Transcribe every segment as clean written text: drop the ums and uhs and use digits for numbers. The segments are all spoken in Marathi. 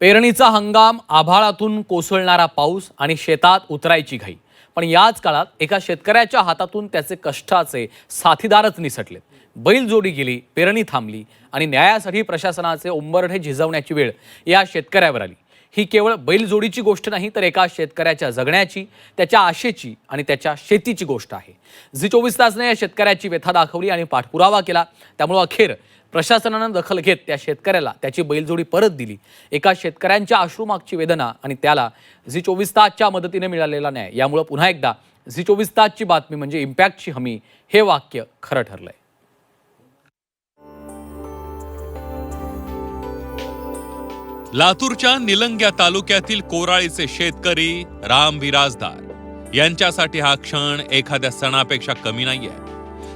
पेरणीचा हंगाम, आभाळातून कोसळणारा पाऊस आणि शेतात उतरायची घाई. पण याच काळात एका शेतकऱ्याच्या हातातून त्याचे कष्टाचे साथीदारच निसटलेत. बैलजोडी गेली, पेरणी थांबली आणि न्यायासाठी प्रशासनाचे उंबरठे झिजवण्याची वेळ या शेतकऱ्यावर आली. ही केवळ बैलजोडीची गोष्ट नाही, तर एका शेतकऱ्याच्या जगण्याची, त्याच्या आशेची आणि त्याच्या शेतीची गोष्ट आहे. झी 24 तासने या शेतकऱ्याची व्यथा दाखवली आणि पाठपुरावा केला. त्यामुळे अखेर प्रशासनानं दखल घेत त्या शेतकऱ्याला त्याची बैलजोडी परत दिली. एका शेतकऱ्यांच्या अश्रूमागची वेदना आणि त्याला झी 24 तासच्या मदतीने मिळालेला न्याय, यामुळे पुन्हा एकदा झी 24 तासची बातमी म्हणजे इम्पॅक्टची हमी हे वाक्य खरं ठरलंय. लातूरच्या निलंग्या तालुक्यातील कोराळीचे शेतकरी राम बिराजदार यांच्यासाठी हा क्षण एखाद्या सणापेक्षा कमी नाहीये.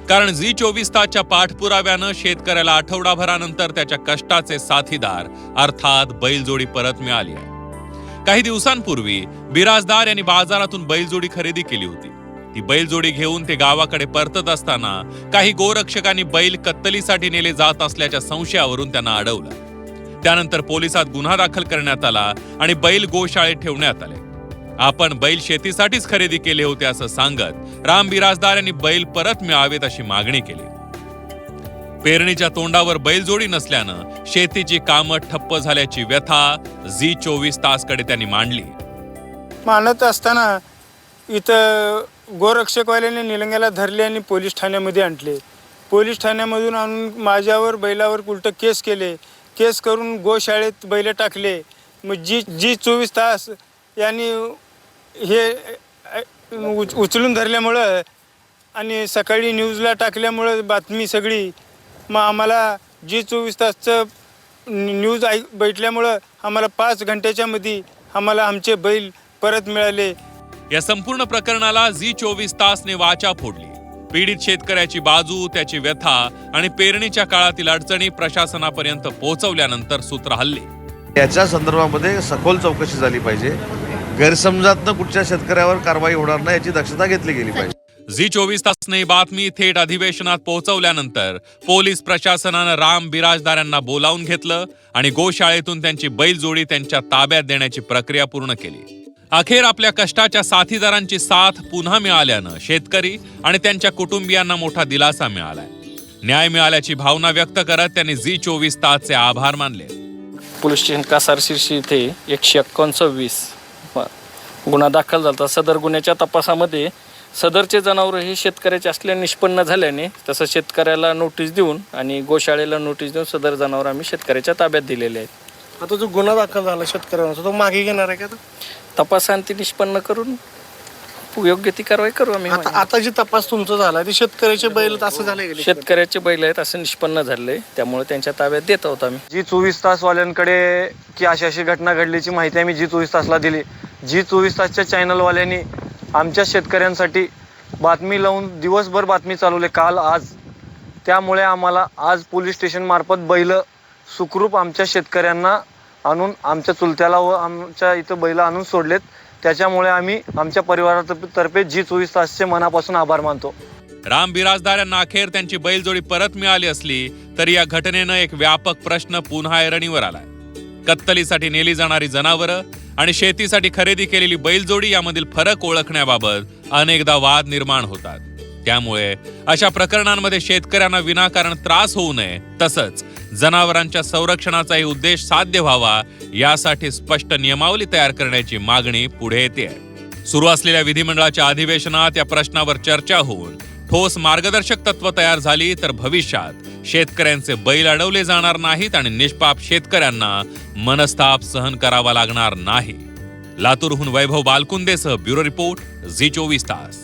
कारण झी 24 तासच्या पाठपुराव्यानं शेतकऱ्याला आठवडाभरानंतर त्याच्या कष्टाचे साथीदार अर्थात बैलजोडी परत मिळाली आहे. काही दिवसांपूर्वी बिराजदार यांनी बाजारातून बैलजोडी खरेदी केली होती. ती बैलजोडी घेऊन ते गावाकडे परतत असताना काही गोरक्षकांनी बैल कत्तलीसाठी नेले जात असल्याच्या संशयावरून त्यांना अडवलं. त्यानंतर पोलिसात गुन्हा दाखल करण्यात आला आणि बैल गोशाळेत ठेवण्यात आले. आपण बैल शेतीसाठीच खरेदी केले होते असं सांगत राम बिराजदार यांनी बैल परत मिळावेत अशी मागणी केली. पेरणीच्या तोंडावर बैलजोडी नसल्यानं शेतीची कामं ठप्प झाल्याची व्यथा झी 24 तासकडे त्यांनी मांडली. मानत असताना इथं गोरक्षकवाल्याने निलंग्याला धरले आणि पोलीस ठाण्यामध्ये आणले. पोलीस ठाण्यामधून आणून माझ्यावर बैलावर उलट केस केले. केस करून गोशाळेत बैल टाकले. मग झी 24 तास यांनी हे उचलून धरल्यामुळं आणि सकाळी न्यूजला टाकल्यामुळं बातमी सगळी मग आम्हाला झी 24 तासचं न्यूज भेटल्यामुळं आम्हाला 5 घंट्याच्या मध्ये आम्हाला आमचे बैल परत मिळाले. या संपूर्ण प्रकरणाला झी 24 तासने वाचा फोडली. पीडित शेतकऱ्याची बाजू, त्याची व्यथा आणि पेरणीच्या काळातील अडचणी प्रशासनापर्यंत पोहोचवल्यानंतर सूत्र हल्ले. याच्या संदर्भामध्ये सखोल चौकशी झाली पाहिजे. गैरसमजातनं कुठच्या शेतकऱ्यावर कारवाई होणार नाही याची दक्षता घेतली गेली पाहिजे. झी 24 तासने बातमी थेट अधिवेशनात पोहोचवल्यानंतर पोलीस प्रशासनानं राम बिराजदार यांना बोलावून घेतलं आणि गोशाळेतून त्यांची बैलजोडी त्यांच्या ताब्यात देण्याची प्रक्रिया पूर्ण केली. अखेर आपल्या कष्टाच्या साथीदारांची साथ पुन्हा मिळाल्यानं शेतकरी आणि त्यांच्या कुटुंबियांना मोठा दिलासा मिळालाय. न्याय मिळाल्याची भावना व्यक्त करत त्यांनी झी 24 तासचे आभार मानले. पोलीस स्टेशन कासार शिर्शी येथे 151-26 गुन्हा दाखल झाला. सदर गुन्ह्याच्या तपासामध्ये सदरचे जनावर हे शेतकऱ्याचे असल्याने निष्पन्न झाल्याने तसं शेतकऱ्याला नोटीस देऊन आणि गोशाळेला नोटीस देऊन सदर जनावर आम्ही शेतकऱ्याच्या ताब्यात दिलेले आहेत. आता जो गुन्हा दाखल झाला शेतकऱ्यांचा तो मागे घेणार आहे का? तपासांती निष्पन्न करून योग्य ती कारवाई करू आम्ही. आता जे तपास तुमचा झाला ते शेतकऱ्याचे बैल असं झाले, शेतकऱ्याचे बैल आहेत असं निष्पन्न झाले, त्यामुळे त्यांच्या ताब्यात देत आहोत आम्ही. झी 24 तासवाल्यांकडे की अशी घटना घडल्याची माहिती आम्ही झी 24 तासला दिली. झी 24 तासच्या चॅनलवाल्यांनी आमच्या शेतकऱ्यांसाठी बातमी लावून दिवसभर बातमी चालवली काल आज. त्यामुळे आम्हाला आज पोलीस स्टेशन मार्फत बैल सुखरूप आमच्या शेतकऱ्यांना आणून आमच्या चुलत्याला व आमच्या इथं बैल आणून सोडलेत. त्याच्यामुळे आम्ही आमच्या परिवारातर्फे झी 24 तासचे मनापासून आभार मानतो. राम बिराजदार यांना अखेर त्यांची बैलजोडी परत मिळाली असली तरी या घटनेनं एक व्यापक प्रश्न पुन्हा ऐरणीवर आलाय. कत्तलीसाठी नेली जाणारी जनावरं आणि शेतीसाठी खरेदी केलेली बैलजोडी यामधील फरक ओळखण्याबाबत अनेकदा वाद निर्माण होतात. त्यामुळे अशा प्रकरणांमध्ये शेतकऱ्यांना विनाकारण त्रास होऊ नये, तसंच जनावरांच्या संरक्षणाचाही उद्देश साध्य व्हावा यासाठी स्पष्ट नियमावली तयार करण्याची मागणी पुढे येते. सुरू असलेल्या विधिमंडळाच्या अधिवेशनात या प्रश्नावर चर्चा होऊन ठोस मार्गदर्शक तत्व तयार झाली तर भविष्यात शेतकऱ्यांचे बैल अडवले जाणार नाहीत आणि निष्पाप शेतकऱ्यांना मनस्ताप सहन करावा लागणार नाही. लातूरहून वैभव बालकुंदेसह ब्युरो रिपोर्ट, झी 24 तास.